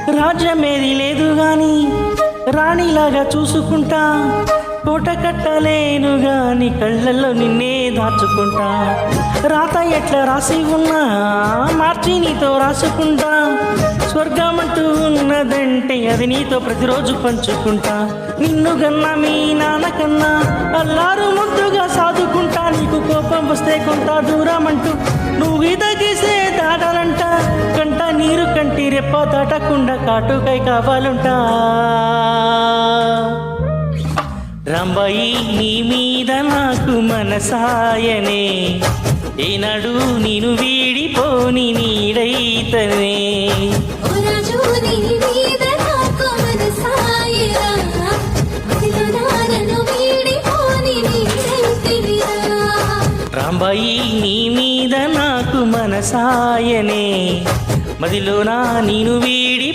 రాజ్యమేది లేదు గాని రాణిలాగా చూసుకుంటా, కోట కట్టలేను గాని కళ్ళల్లో నిన్నే దాచుకుంటా. రాత ఎట్లా రాసి ఉన్నా మార్చి నీతో రాసుకుంటా, స్వర్గమంటూ ఉన్నదంటే అది నీతో ప్రతిరోజు పంచుకుంటా. నిన్ను గన్నా మీ నాన్నకన్నా అల్లారు ముద్దుగా సాదుకుంటా, నీకు కోపం వస్తే కొంత దూరం అంటూ నువ్వు ఈతగేసే దాటాలంట, కంట నీరు కంటి రెప్ప దాటకుండా కాటుకై కావాలంటా. రంబాయి నీ మీద నాకు మనసాయనే, ఏనాడు నేను వీడిపోని నీడైతనే. రాంబాయి నీ మీద నాకు మనసాయనే, మదిలోనా నేను వీడి